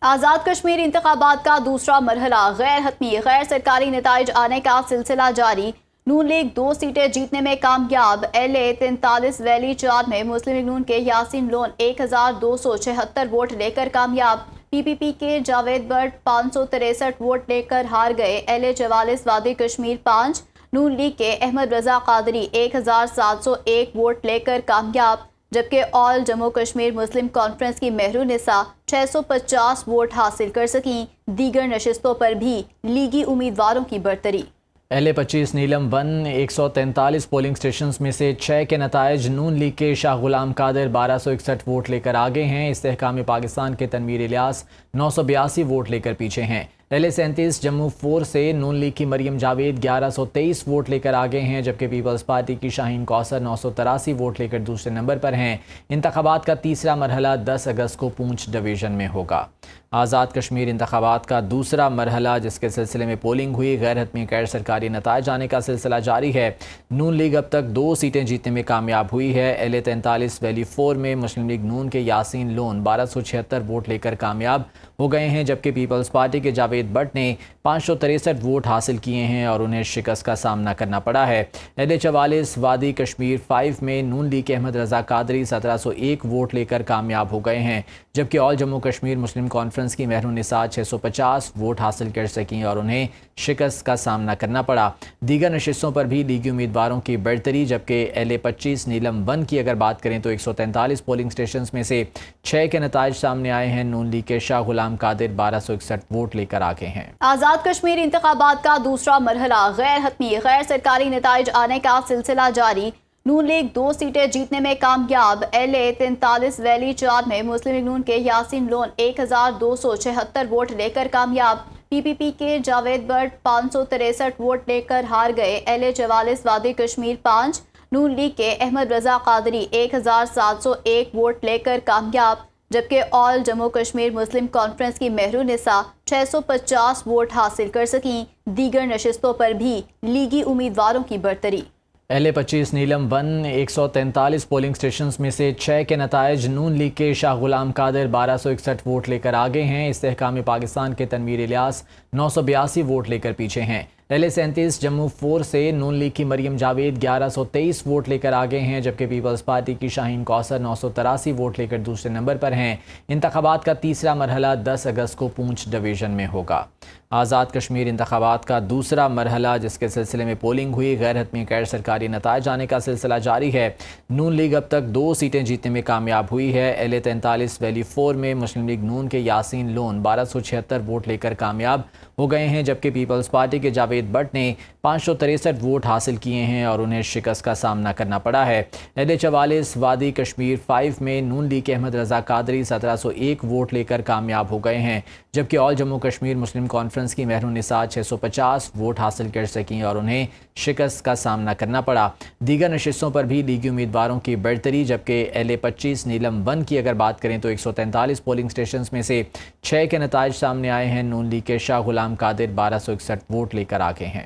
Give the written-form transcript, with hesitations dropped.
آزاد کشمیر انتخابات کا دوسرا مرحلہ غیر حتمی غیر سرکاری نتائج آنے کا سلسلہ جاری۔ نون لیگ 2 سیٹیں جیتنے میں کامیاب۔ LA 43 ویلی 4 میں مسلم لیگ نون کے یاسین لون 1276 ووٹ لے کر کامیاب۔ PPP کے جاوید بٹ 563 ووٹ لے کر ہار گئے۔ LA 44 وادی کشمیر 5 نون لیگ کے احمد رضا قادری 1701 ووٹ لے کر کامیاب، جبکہ آل جموں کشمیر مسلم کانفرنس کی مہرونسا 650 ووٹ حاصل کر سکیں۔ دیگر نشستوں پر بھی لیگی امیدواروں کی برتری۔ LA 25 نیلم 1 143 پولنگ سٹیشنز میں سے 6 کے نتائج نون لیگ کے شاہ غلام قادر 1261 ووٹ لے کر آگے ہیں۔ استحکام پاکستان کے تنویر الیاس 982 ووٹ لے کر پیچھے ہیں۔ LA 37 جموں 4 سے نون لیگ کی مریم جاوید 1123 ووٹ لے کر آگے ہیں، جبکہ پیپلز پارٹی کی شاہین کوثر 983 ووٹ لے کر دوسرے نمبر پر ہیں۔ انتخابات کا تیسرا مرحلہ 10 اگست کو پونچھ ڈویژن میں ہوگا۔ آزاد کشمیر انتخابات کا دوسرا مرحلہ، جس کے سلسلے میں پولنگ ہوئی، غیر حتمی غیر سرکاری نتائج آنے کا سلسلہ جاری ہے۔ نون لیگ اب تک 2 سیٹیں جیتنے میں کامیاب ہوئی ہے۔ LA 43 ویلی 4 میں مسلم لیگ نون کے یاسین لون 1276 ووٹ لے کر کامیاب ہو گئے ہیں، جبکہ پیپلز پارٹی کے جاوید بٹ نے 563 ووٹ حاصل کیے ہیں اور انہیں شکست کا سامنا کرنا پڑا ہے۔ LA 44 وادی کشمیر 5 میں نون لیگ کے احمد رضا قادری 1701 ووٹ لے کر کامیاب ہو گئے ہیں، جبکہ آل جموں کشمیر مسلم کانفرنس کی مہرونسا 650 ووٹ حاصل کر سکیں اور انہیں شکست کا سامنا کرنا پڑا۔ دیگر نشستوں پر بھی لیگی امیدواروں کی برتری، جبکہ LA 25 نیلم 1 کی اگر بات کریں تو 143 پولنگ سٹیشنز میں سے 6 کے نتائج سامنے آئے ہیں۔ نون لیگ کے شاہ غلام قادر 1261 ووٹ لے کر آگے ہیں۔ آزاد کشمیر انتخابات کا دوسرا مرحلہ غیر حتمی غیر سرکاری نتائج آنے کا سلسلہ جاری۔ نون لیگ 2 سیٹیں جیتنے میں کامیاب۔ LA 43 ویلی 4 میں مسلم لیگ نون کے یاسین لون 1276 ووٹ لے کر کامیاب۔ PPP کے جاوید بٹ 563 ووٹ لے کر ہار گئے۔ LA 44 وادی کشمیر 5 نون لیگ کے احمد رضا قادری 1701 ووٹ لے کر کامیاب، جبکہ آل جموں کشمیر مسلم کانفرنس کی مہرونسا 650 ووٹ حاصل کر سکیں۔ دیگر نشستوں پر بھی لیگی امیدواروں کی برتری۔ LA 25 نیلم 1 143 پولنگ سٹیشنز میں سے 6 کے نتائج نون لیگ کے شاہ غلام قادر 1261 ووٹ لے کر آگے ہیں۔ استحکام پاکستان کے تنویر الیاس 982 ووٹ لے کر پیچھے ہیں۔ LA 37 جموں 4 سے نون لیگ کی مریم جاوید 1123 ووٹ لے کر آگے ہیں، جبکہ پیپلز پارٹی کی شاہین کوثر 983 ووٹ لے کر دوسرے نمبر پر ہیں۔ انتخابات کا تیسرا مرحلہ 10 اگست کو پونچھ ڈویژن میں ہوگا۔ آزاد کشمیر انتخابات کا دوسرا مرحلہ، جس کے سلسلے میں پولنگ ہوئی، غیر حتمی غیر سرکاری نتائج آنے کا سلسلہ جاری ہے۔ نون لیگ اب تک 2 سیٹیں جیتنے میں کامیاب ہوئی ہے۔ LA 43 ویلی 4 میں مسلم لیگ نون کے یاسین لون 1276 ووٹ لے کر کامیاب ہو گئے ہیں، جبکہ پیپلز پارٹی کے جاوید بٹ نے 563 ووٹ حاصل کیے ہیں اور انہیں شکست کا سامنا کرنا پڑا ہے۔ LA 44 وادی کشمیر 5 میں نون لیگ کے احمد رضا قادری 1701 ووٹ لے کر کامیاب ہو گئے ہیں، جبکہ آل جموں کشمیر مسلم کانفرنس کی مہرونسا 650 ووٹ حاصل کر سکیں اور انہیں شکست کا سامنا کرنا پڑا۔ دیگر نشستوں پر بھی لیگی امیدواروں کی برتری، جبکہ LA 25 نیلم 1 کی اگر بات کریں تو 143 پولنگ سٹیشنز میں سے 6 کے نتائج سامنے آئے ہیں۔ نون لیگ کے شاہ غلام قادر 1261 ووٹ لے کر آگے ہیں۔